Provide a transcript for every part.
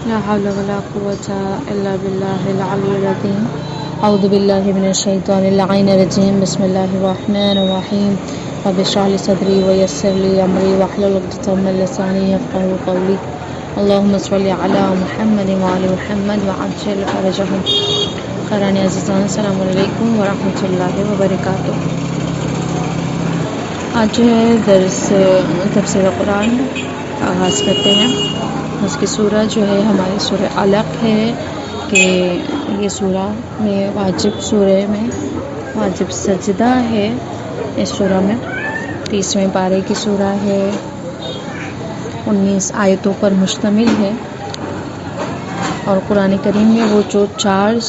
لا حول ولا قوة إلا بالله العلي العظيم. أعوذ بالله من الشيطان اللعين الرجيم. بسم الله الرحمن الرحيم. رب اشرح لي صدري ويسر لي أمري واحلل عقدة من لساني يفقهوا قولي. اللهم صل على محمد وعلى محمد وعجل فرجهم. قرآن عزیزان السلام علیکم ورحمۃ اللہ وبرکاتہ. آج جو ہے درس تفسیر قرآن آغاز کرتے ہیں. اس کی سورہ جو ہے ہماری سورہ علق ہے کہ یہ سورہ میں سورہ میں واجب سجدہ ہے. اس سورہ میں 30ویں پارے کی سورہ ہے، 19 آیتوں پر مشتمل ہے، اور قرآن کریم میں وہ جو 4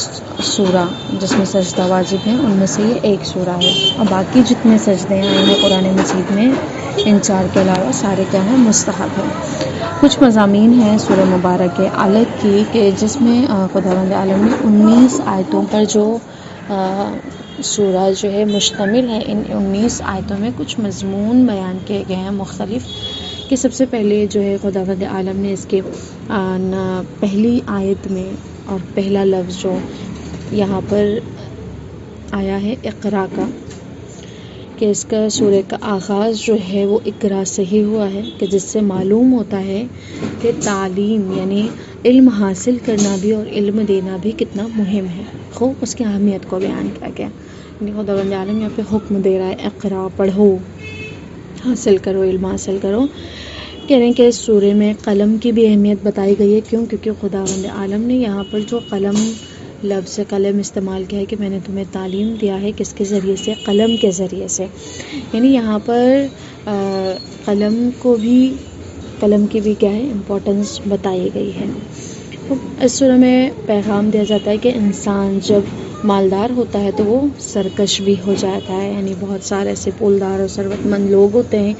سورہ جس میں سجدہ واجب ہیں ان میں سے یہ ایک سورہ ہے، اور باقی جتنے سجدے آئے ہیں قرآن مجید میں ان 4 کے علاوہ سارے کیا ہیں؟ مستحب ہیں. کچھ مضامین ہیں سورہ مبارک علق کی کہ جس میں خداوند عالم نے 19 آیتوں پر جو سورہ جو ہے مشتمل ہے. ان 19 آیتوں میں کچھ مضمون بیان کیے گئے ہیں مختلف، کہ سب سے پہلے جو ہے خداوند عالم نے اس کے پہلی آیت میں اور پہلا لفظ جو یہاں پر آیا ہے اقرا کا، کہ اس کا سورہ کا آغاز جو ہے وہ اقرا سے ہی ہوا ہے، کہ جس سے معلوم ہوتا ہے کہ تعلیم یعنی علم حاصل کرنا بھی اور علم دینا بھی کتنا مہم ہے. خوب اس کی اہمیت کو بیان کیا گیا. یعنی خداوند عالم یہاں پہ حکم دے رہا ہے اقرا، پڑھو، حاصل کرو، علم حاصل کرو. کہہ رہے ہیں کہ اس سورے میں قلم کی بھی اہمیت بتائی گئی ہے. کیوں؟ کیونکہ خداوند عالم نے یہاں پر جو قلم لفظ قلم استعمال کیا ہے کہ میں نے تمہیں تعلیم دیا ہے، کس کے ذریعے سے؟ قلم کے ذریعے سے. یعنی یہاں پر قلم کی بھی کیا ہے؟ امپورٹنس بتائی گئی ہے. اس سورہ میں پیغام دیا جاتا ہے کہ انسان جب مالدار ہوتا ہے تو وہ سرکش بھی ہو جاتا ہے. یعنی بہت سارے ایسے پولدار اور ثروت مند لوگ ہوتے ہیں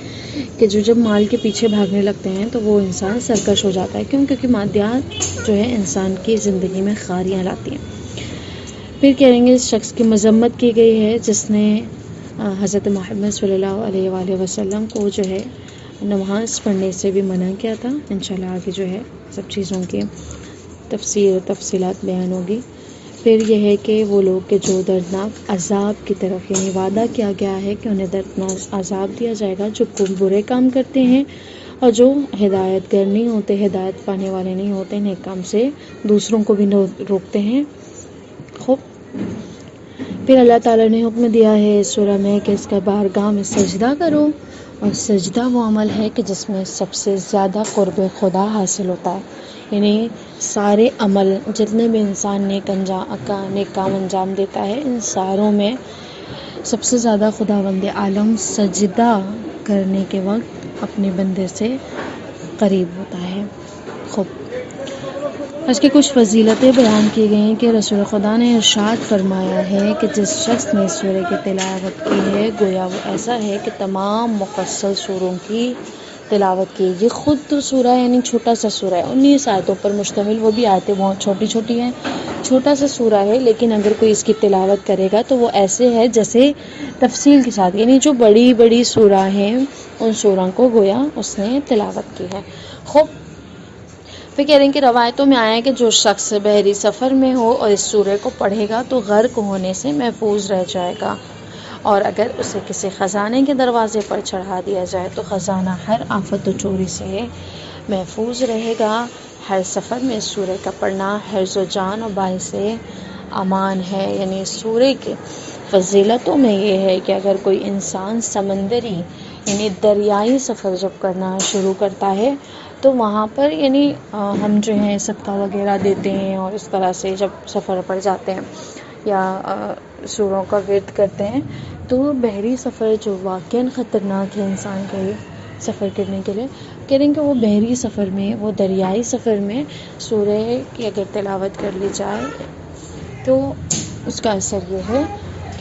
کہ جو جب مال کے پیچھے بھاگنے لگتے ہیں تو وہ انسان سرکش ہو جاتا ہے. کیوں؟ کیونکہ مادیات جو ہے انسان کی زندگی میں خاریاں لاتی ہیں. پھر کہیں گے اس شخص کی مذمت کی گئی ہے جس نے حضرت محمد صلی اللہ علیہ وآلہ وسلم کو جو ہے نماز پڑھنے سے بھی منع کیا تھا. انشاءاللہ آگے جو ہے سب چیزوں کی تفسیر و تفصیلات بیان ہوگی. پھر یہ ہے کہ وہ لوگ کہ جو دردناک عذاب کی طرف، یعنی وعدہ کیا گیا ہے کہ انہیں دردناک عذاب دیا جائے گا جو برے کام کرتے ہیں اور جو ہدایت گر نہیں ہوتے، ہدایت پانے والے نہیں ہوتے، نیک کام سے دوسروں کو بھی روکتے ہیں. خوب پھر اللہ تعالیٰ نے حکم دیا ہے اس سورہ میں کہ اس کا بارگاہ میں سجدہ کرو، اور سجدہ وہ عمل ہے کہ جس میں سب سے زیادہ قرب خدا حاصل ہوتا ہے. یعنی سارے عمل جتنے بھی انسان نیک کام انجام دیتا ہے، ان ساروں میں سب سے زیادہ خداوند عالم سجدہ کرنے کے وقت اپنے بندے سے قریب ہوتا ہے. خوب اس کی کچھ فضیلتیں بیان کی گئی ہیں کہ رسول خدا نے ارشاد فرمایا ہے کہ جس شخص نے اس سورہ کی تلاوت کی ہے گویا وہ ایسا ہے کہ تمام مفصل سوروں کی تلاوت کی. یہ خود تو سورہ یعنی چھوٹا سا سورہ ہے، 19 آیتوں پر مشتمل، وہ بھی آیتیں بہت چھوٹی چھوٹی ہیں، چھوٹا سا سورہ ہے، لیکن اگر کوئی اس کی تلاوت کرے گا تو وہ ایسے ہے جیسے تفصیل کے ساتھ، یعنی جو بڑی بڑی سورہ ہیں ان سورہ کو گویا اس نے تلاوت کی ہے. خوب پھر کہہ رہے ہیں کہ روایتوں میں آیا ہے کہ جو شخص بحری سفر میں ہو اور اس سورہ کو پڑھے گا تو غرق ہونے سے محفوظ رہ جائے گا، اور اگر اسے کسی خزانے کے دروازے پر چڑھا دیا جائے تو خزانہ ہر آفت و چوری سے محفوظ رہے گا. ہر سفر میں اس سورہ کا پڑھنا حرز و جان اور باعث امان ہے. یعنی اس سورہ کے فضیلتوں میں یہ ہے کہ اگر کوئی انسان سمندری یعنی دریائی سفر جب کرنا شروع کرتا ہے تو وہاں پر یعنی ہم جو ہیں صدقہ وغیرہ دیتے ہیں اور اس طرح سے جب سفر پر جاتے ہیں یا سوروں کا ورد کرتے ہیں تو بحری سفر جو واقعاً خطرناک ہے انسان کے لیے سفر کرنے کے لیے، کہہ رہے ہیں کہ وہ بحری سفر میں، وہ دریائی سفر میں سورہ کی اگر تلاوت کر لی جائے تو اس کا اثر یہ ہے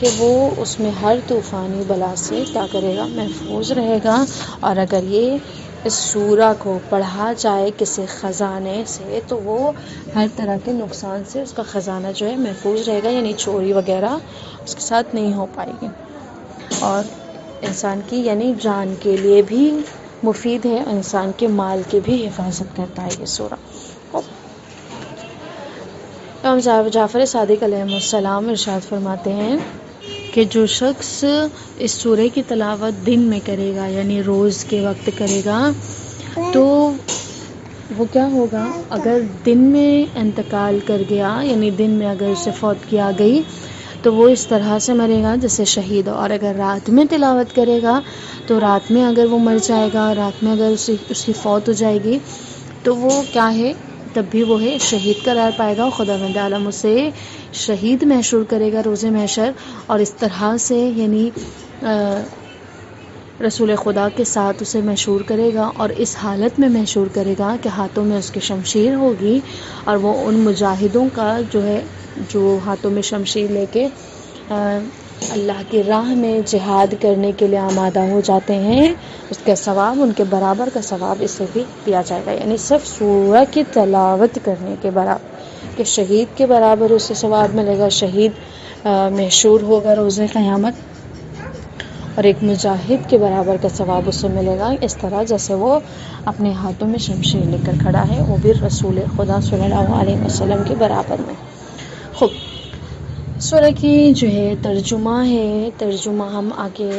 کہ وہ اس میں ہر طوفانی بلا سے کیا کرے گا؟ محفوظ رہے گا. اور اگر یہ اس سورہ کو پڑھا جائے کسی خزانے سے تو وہ ہر طرح کے نقصان سے اس کا خزانہ جو ہے محفوظ رہے گا، یعنی چوری وغیرہ اس کے ساتھ نہیں ہو پائے گی، اور انسان کی یعنی جان کے لیے بھی مفید ہے، انسان کے مال کی بھی حفاظت کرتا ہے یہ سورہ. امام صاحب جعفر صادق علیہ السلام ارشاد فرماتے ہیں کہ جو شخص اس سورہ کی تلاوت دن میں کرے گا، یعنی روز کے وقت کرے گا، تو وہ کیا ہوگا، اگر دن میں انتقال کر گیا، یعنی دن میں اگر اسے فوت کیا گئی، تو وہ اس طرح سے مرے گا جیسے شہید. اور اگر رات میں تلاوت کرے گا تو رات میں اگر وہ مر جائے گا، رات میں اگر اس کی فوت ہو جائے گی، تو وہ کیا ہے، تب بھی وہ ہے شہید قرار پائے گا. خداوند عالم اسے شہید محشور کرے گا روز محشر. اور اس طرح سے یعنی رسول خدا کے ساتھ اسے محشور کرے گا، اور اس حالت میں محشور کرے گا کہ ہاتھوں میں اس کی شمشیر ہوگی، اور وہ ان مجاہدوں کا جو ہاتھوں میں شمشیر لے کے اللہ کی راہ میں جہاد کرنے کے لیے آمادہ ہو جاتے ہیں، اس کا ثواب، ان کے برابر کا ثواب اسے بھی دیا جائے گا. یعنی صرف سورہ کی تلاوت کرنے کے برابر، کہ شہید کے برابر اسے ثواب ملے گا، شہید محشور ہوگا روز قیامت، اور ایک مجاہد کے برابر کا ثواب اسے ملے گا، اس طرح جیسے وہ اپنے ہاتھوں میں شمشیر لے کر کھڑا ہے، وہ بھی رسول خدا صلی اللہ علیہ وسلم کے برابر میں. خوب، سورہ کی جو ہے ترجمہ ہے، ترجمہ ہم آگے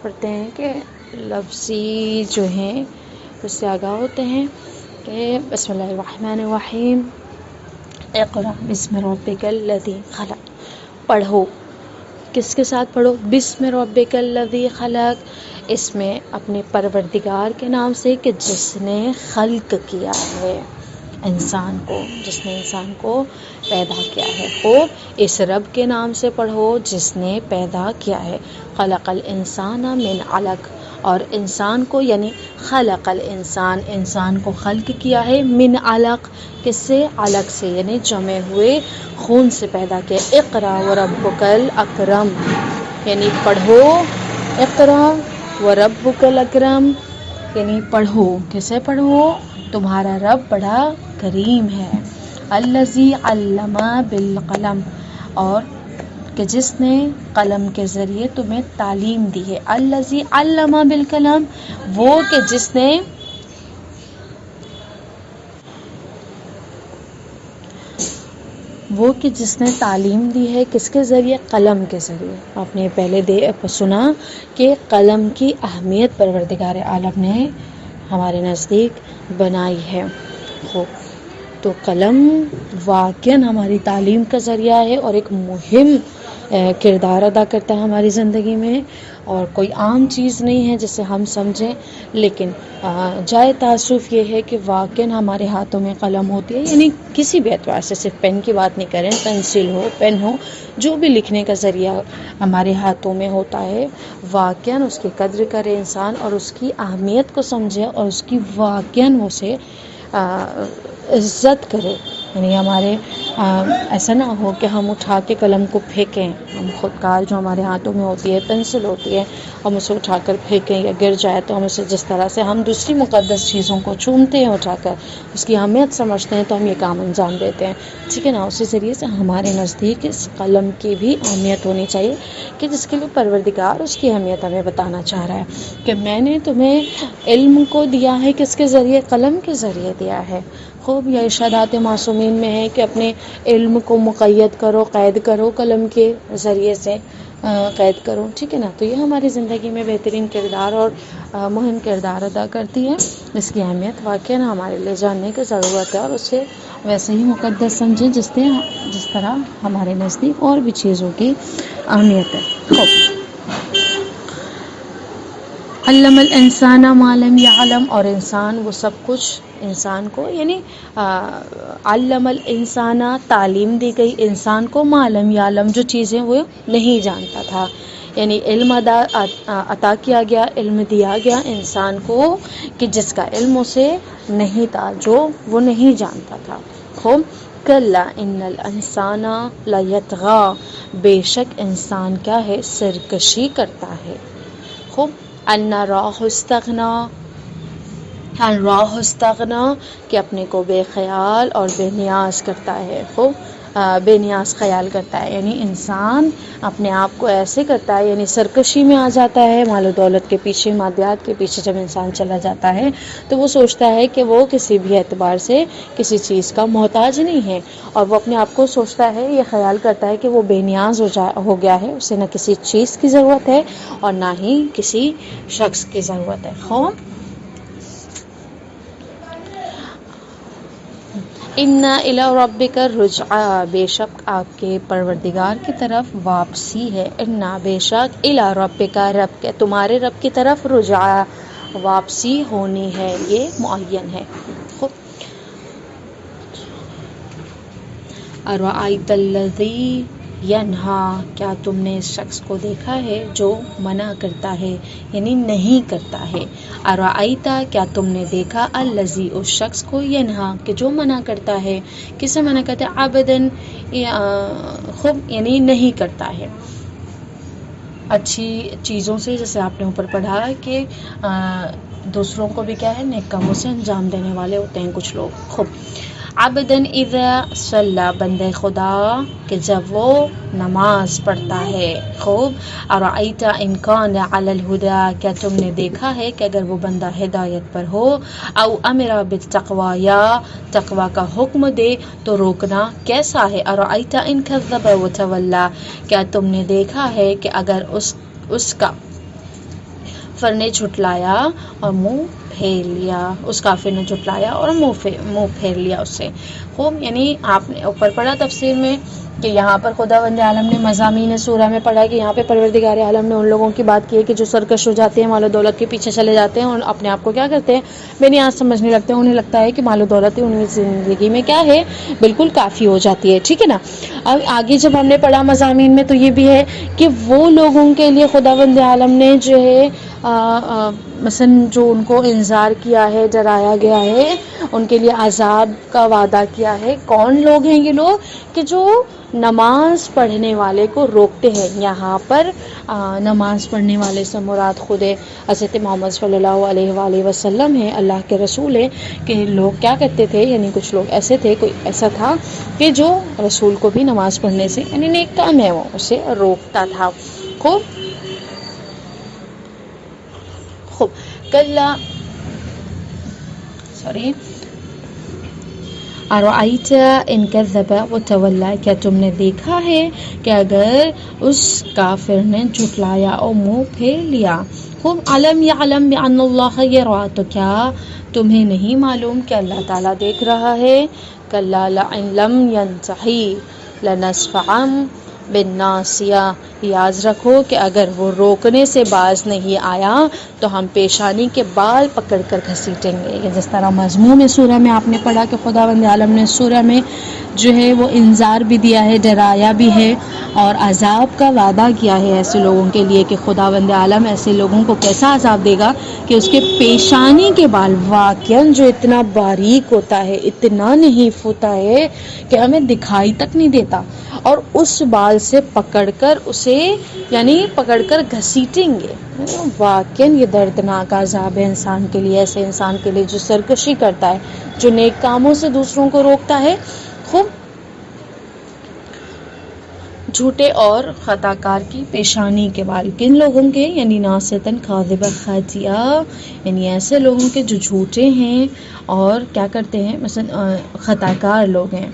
پڑھتے ہیں کہ لفظی جو ہیں اس سے آگاہ ہوتے ہیں کہ بسم اللہ الرحمن الرحیم، اقرأ بسم ربک الذی خلق. پڑھو، کس کے ساتھ پڑھو؟ بسم ربک الذی خلق، اس میں اپنے پروردگار کے نام سے کہ جس نے خلق کیا ہے انسان کو، جس نے انسان کو پیدا کیا ہے. خوب، اس رب کے نام سے پڑھو جس نے پیدا کیا ہے. خلق الانسان من علق، اور انسان کو یعنی خلق الانسان، انسان کو خلق کیا ہے من علق، کس سے؟ علق سے، یعنی جمے ہوئے خون سے پیدا کیا. اقرا وربک الاکرم، یعنی پڑھو، اقرا وربک الاکرم، یعنی پڑھو، کسے پڑھو؟ تمہارا رب بڑا کریم ہے. الذی علم بالقلم، اور کہ جس نے قلم کے ذریعے تمہیں تعلیم دی ہے. الذی علم بالقلم، وہ کہ جس نے تعلیم دی ہے، کس کے ذریعے؟ قلم کے ذریعے. آپ نے پہلے سنا کہ قلم کی اہمیت پروردگار عالم نے ہمارے نزدیک بنائی ہے. تو قلم واقعاً ہماری تعلیم کا ذریعہ ہے اور ایک مہم کردار ادا کرتا ہے ہماری زندگی میں، اور کوئی عام چیز نہیں ہے جسے ہم سمجھیں. لیکن جائے تاسف یہ ہے کہ واقعاً ہمارے ہاتھوں میں قلم ہوتی ہے، یعنی کسی بھی اعتبار سے، صرف پین کی بات نہیں کریں، پینسل ہو، پین ہو، جو بھی لکھنے کا ذریعہ ہمارے ہاتھوں میں ہوتا ہے، واقعاً اس کی قدر کرے انسان اور اس کی اہمیت کو سمجھے اور اس کی واقعاً اسے عزت کرے. یعنی ہمارے ایسا نہ ہو کہ ہم اٹھا کے قلم کو پھینکیں، ہم خودکار جو ہمارے ہاتھوں میں ہوتی ہے، پینسل ہوتی ہے، ہم اسے اٹھا کر پھینکیں یا گر جائے تو ہم اسے جس طرح سے ہم دوسری مقدس چیزوں کو چومتے ہیں اٹھا کر، اس کی اہمیت سمجھتے ہیں، تو ہم یہ کام انجام دیتے ہیں، ٹھیک ہے نا. اسی ذریعے سے ہمارے نزدیک اس قلم کی بھی اہمیت ہونی چاہیے کہ جس کے لیے پروردگار اس کی اہمیت ہمیں بتانا چاہ رہا ہے کہ میں نے تمہیں علم کو دیا ہے، کس کے ذریعے؟ قلم کے ذریعے دیا ہے. خوب، یہ ارشادات معصومین میں ہے کہ اپنے علم کو مقید کرو، قید کرو، قلم کے ذریعے سے قید کرو، ٹھیک ہے نا. تو یہ ہماری زندگی میں بہترین کردار اور مہم کردار ادا کرتی ہے. اس کی اہمیت واقعاً ہمارے لیے جاننے کی ضرورت ہے، اور اسے ویسے ہی مقدس سمجھیں جس طرح ہمارے نزدیک اور بھی چیزوں کی اہمیت ہے. خوب، علم الانسان ما لم یعلم، اور انسان وہ سب کچھ انسان کو یعنی علم الانسان، تعلیم دی گئی انسان کو، ما لم یعلم، جو چیزیں وہ نہیں جانتا تھا. یعنی علم عطا کیا گیا، علم دیا گیا انسان کو کہ جس کا علم اسے نہیں تھا، جو وہ نہیں جانتا تھا. خوب، کلا ان الانسان لیطغی، بے شک انسان کیا ہے؟ سرکشی کرتا ہے. خوب، ان راہ استغنا، کہ اپنے کو بے خیال اور بے نیاز کرتا ہے. خوب، بے نیاز خیال کرتا ہے، یعنی انسان اپنے آپ کو ایسے کرتا ہے، یعنی سرکشی میں آ جاتا ہے، مال و دولت کے پیچھے، مادیات کے پیچھے جب انسان چلا جاتا ہے تو وہ سوچتا ہے کہ وہ کسی بھی اعتبار سے کسی چیز کا محتاج نہیں ہے، اور وہ اپنے آپ کو سوچتا ہے، یہ خیال کرتا ہے کہ وہ بے نیاز ہو گیا ہے، اسے نہ کسی چیز کی ضرورت ہے اور نہ ہی کسی شخص کی ضرورت ہے۔ ان الی ربک الرجعی، بے شک آپ کے پروردگار کی طرف واپسی ہے، ان بے شک الی ربک، رب کے تمہارے رب کی طرف، رجعی واپسی ہونی ہے، یہ معین ہے۔ خوب، ارأیت الذی ینہا، کیا تم نے اس شخص کو دیکھا ہے جو منع کرتا ہے، یعنی نہیں کرتا ہے۔ ارأیت، کیا تم نے دیکھا، الذی، اس شخص کو، ینہا، کہ جو منع کرتا ہے، کس سے منع کرتا ہے، عبدن، خوب، یعنی نہیں کرتا ہے اچھی چیزوں سے، جیسے آپ نے اوپر پڑھا کہ دوسروں کو بھی کیا ہے، نیک کاموں سے انجام دینے والے ہوتے ہیں کچھ لوگ۔ خوب، عبدن اذا صلی، بندہ خدا کہ جب وہ نماز پڑھتا ہے۔ خوب، ارأیت ان کان علی الہدی، کیا تم نے دیکھا ہے کہ اگر وہ بندہ ہدایت پر ہو، او امر بالتقوی، یا تقوی کا حکم دے تو روکنا کیسا ہے، ارأیت ان کذب وتولی، کیا تم نے دیکھا ہے کہ اگر اس کا کافر نے جھٹلایا اور منہ پھیر لیا، اس کافر نے جھٹلایا اور منہ پھیر لیا اس سے۔ خوب، یعنی آپ نے اوپر پڑھا تفسیر میں کہ یہاں پر خداوند عالم نے مضامین سورہ میں پڑھا کہ یہاں پہ پروردگار عالم نے ان لوگوں کی بات کی ہے کہ جو سرکش ہو جاتے ہیں، مال و دولت کے پیچھے چلے جاتے ہیں اور اپنے آپ کو کیا کرتے ہیں، بے نیاز سمجھنے لگتے ہیں، انہیں لگتا ہے کہ مال و دولت ہی انہیں زندگی میں کیا ہے، بالکل کافی ہو جاتی ہے، ٹھیک ہے نا۔ اب آگے جب ہم نے پڑھا مضامین میں تو یہ بھی ہے کہ وہ لوگوں کے لیے خداوند عالم نے جو ہے مثلا جو ان کو انذار کیا ہے، ڈرایا گیا ہے، ان کے لیے عذاب کا وعدہ کیا ہے۔ کون لوگ ہیں یہ لوگ کہ جو نماز پڑھنے والے کو روکتے ہیں۔ یہاں پر نماز پڑھنے والے سے مراد خود حضرت محمد صلی اللہ علیہ وآلہ وسلم ہے، اللہ کے رسول ہے، کہ لوگ کیا کرتے تھے، یعنی کچھ لوگ ایسے تھے، کوئی ایسا تھا کہ جو رسول کو بھی نماز پڑھنے سے، یعنی نیک کام ہے وہ، اسے روکتا تھا۔ خوب، کلا، ارأیت ان کذب وتولی، کیا تم نے دیکھا ہے کہ اگر اس کافر نے جھٹلایا اور منہ پھیر لیا۔ خوب، علم یعلم بان اللہ یری، تو کیا تمہیں نہیں معلوم کہ اللہ تعالیٰ دیکھ رہا ہے۔ کلا لئن لم ینتہی لنسفعا بالناصیہ، یاد رکھو کہ اگر وہ روکنے سے باز نہیں آیا تو ہم پیشانی کے بال پکڑ کر گھسیٹیں گے۔ جس طرح مضمون سورہ میں آپ نے پڑھا کہ خداوند عالم نے سورہ میں جو ہے وہ انذار بھی دیا ہے، ڈرایا بھی ہے اور عذاب کا وعدہ کیا ہے ایسے لوگوں کے لیے کہ خداوند عالم ایسے لوگوں کو کیسا عذاب دے گا کہ اس کے پیشانی کے بال، واقعاً جو اتنا باریک ہوتا ہے، اتنا نحیف ہوتا ہے کہ ہمیں دکھائی تک نہیں دیتا، اور اس بال سے پکڑ کر اسے، یعنی پکڑ کر گھسیٹیں گے۔ واقعاً یہ دردناک عذاب ہے انسان کے لیے، ایسے انسان کے لیے جو سرکشی کرتا ہے، جو نیک کاموں سے دوسروں کو روکتا ہے۔ خوب، جھوٹے اور خطا کار کی پیشانی کے بال، کن لوگوں کے، یعنی ناصتاً کاذبہ خاطیہ، یعنی ایسے لوگوں کے جو جھوٹے ہیں اور کیا کرتے ہیں، مثلا خطا کار لوگ ہیں۔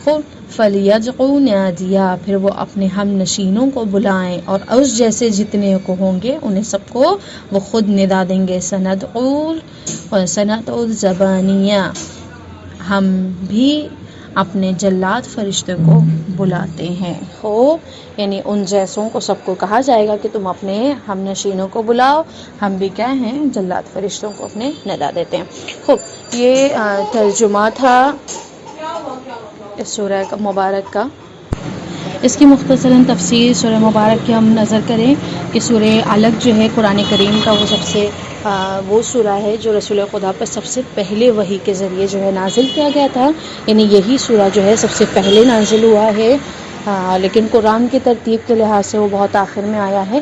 خوب، فَلْيَدْعُ نَادِيَا، پھر وہ اپنے ہم نشینوں کو بلائیں، اور اس جیسے جتنے کو ہوں گے انہیں سب کو وہ خود ندا دیں گے۔ سَنَدْعُ الزَّبَانِيَّ، ہم بھی اپنے جلاد فرشتے کو بلاتے ہیں۔ خوب، یعنی ان جیسوں کو سب کو کہا جائے گا کہ تم اپنے ہم نشینوں کو بلاؤ، ہم بھی کیا ہیں، جلاد فرشتوں کو اپنے ندا دیتے ہیں۔ خوب، یہ ترجمہ تھا اس سورہ مبارک کا۔ اس کی مختصراً تفسیر سورہ مبارک کی ہم نظر کریں کہ سورہ علق جو ہے قرآن کریم کا وہ سب سے وہ سورہ ہے جو رسول خدا پر سب سے پہلے وحی کے ذریعے جو ہے نازل کیا گیا تھا، یعنی یہی سورہ جو ہے سب سے پہلے نازل ہوا ہے، لیکن قرآن کی ترتیب کے لحاظ سے وہ بہت آخر میں آیا ہے۔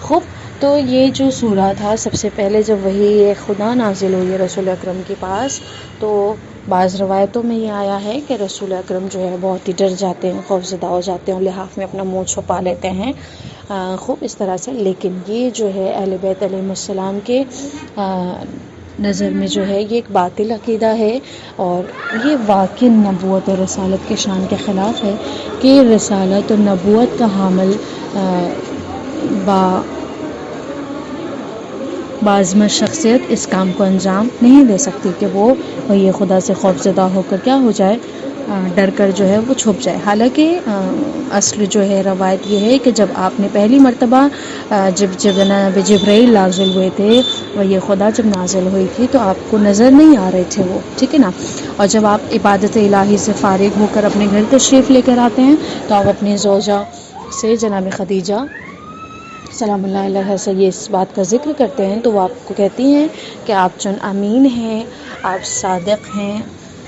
خوب، تو یہ جو سورہ تھا سب سے پہلے جب وحی خدا نازل ہوئی ہے رسول اکرم کے پاس، تو بعض روایتوں میں یہ آیا ہے کہ رسول اکرم جو ہے بہت ہی ڈر جاتے ہیں، خوف زدہ ہو جاتے ہیں اور لحاف میں اپنا منہ چھپا لیتے ہیں خوب اس طرح سے. لیکن یہ جو ہے اہل بیت علیہم السلام کے نظر میں جو ہے یہ ایک باطل عقیدہ ہے، اور یہ واقعی نبوت اور رسالت کے شان کے خلاف ہے کہ رسالت اور نبوت کا حامل بعضمت شخصیت اس کام کو انجام نہیں دے سکتی کہ وہ یہ خدا سے خوف زدہ ہو کر کیا ہو جائے، ڈر کر جو ہے وہ چھپ جائے. حالانکہ اصل جو ہے روایت یہ ہے کہ جب آپ نے پہلی مرتبہ جب جناب جبرائیل نازل ہوئے تھے، وہ یہ خدا جب نازل ہوئی تھی تو آپ کو نظر نہیں آ رہے تھے وہ، ٹھیک ہے نا. اور جب آپ عبادت الہی سے فارغ ہو کر اپنے گھر تشریف لے کر آتے ہیں تو آپ اپنی زوجہ سے جناب خدیجہ سلام اللہ علیہ سے یہ اس بات کا ذکر کرتے ہیں تو وہ آپ کو کہتی ہیں کہ آپ چون امین ہیں، آپ صادق ہیں،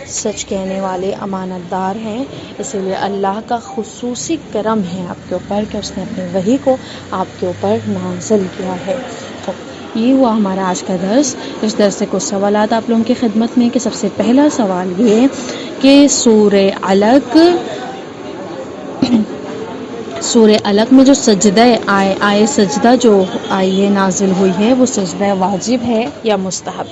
سچ کہنے والے، امانت دار ہیں. اسی لیے اللہ کا خصوصی کرم ہے آپ کے اوپر کہ اس نے اپنی وحی کو آپ کے اوپر نازل کیا ہے. تو یہ ہوا ہمارا آج کا درس. اس درس سے کچھ سوالات آپ لوگوں کی خدمت میں کہ سب سے پہلا سوال یہ کہ سورہ علق میں جو سجدہ آئے سجدہ جو آئے نازل ہوئی ہے وہ سجدہ واجب ہے یا مستحب.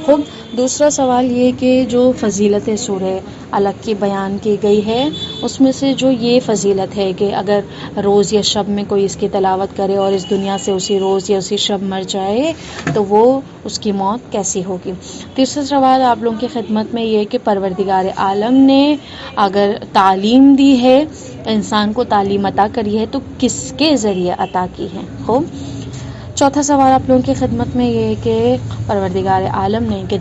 خوب. دوسرا سوال یہ کہ جو فضیلت سورہ علق کی بیان کی گئی ہے اس میں سے جو یہ فضیلت ہے کہ اگر روز یا شب میں کوئی اس کی تلاوت کرے اور اس دنیا سے اسی روز یا اسی شب مر جائے تو وہ اس کی موت کیسی ہوگی. تیسرا سوال آپ لوگوں کی خدمت میں یہ کہ پروردگار عالم نے اگر تعلیم دی ہے، انسان کو تعلیم عطا کری ہے تو کس کے ذریعے عطا کی ہے. خوب. چوتھا سوال آپ لوگوں کی خدمت میں یہ کہ پروردگار عالم نے کہ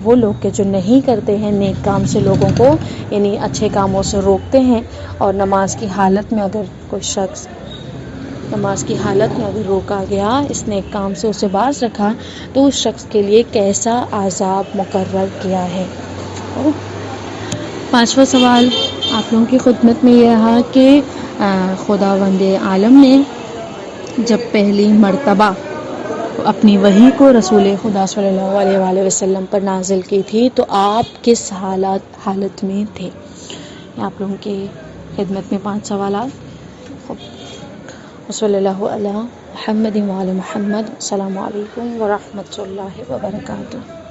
وہ لوگ کے جو نہیں کرتے ہیں نیک کام سے لوگوں کو، یعنی اچھے کاموں سے روکتے ہیں، اور نماز کی حالت میں اگر کوئی شخص روکا گیا اس نیک کام سے اسے باز رکھا تو اس شخص کے لیے کیسا عذاب مقرر کیا ہے. پانچواں سوال آپ لوگوں کی خدمت میں یہ رہا کہ خداوند عالم نے جب پہلی مرتبہ اپنی وحی کو رسول خدا صلی اللہ علیہ وآلہ وسلم پر نازل کی تھی تو آپ کس حالت میں تھے. آپ لوگوں کی خدمت میں 5 سوالات. صلی اللہ علیہ محمد وعلی محمد. السلام علیکم ورحمۃ اللہ وبرکاتہ.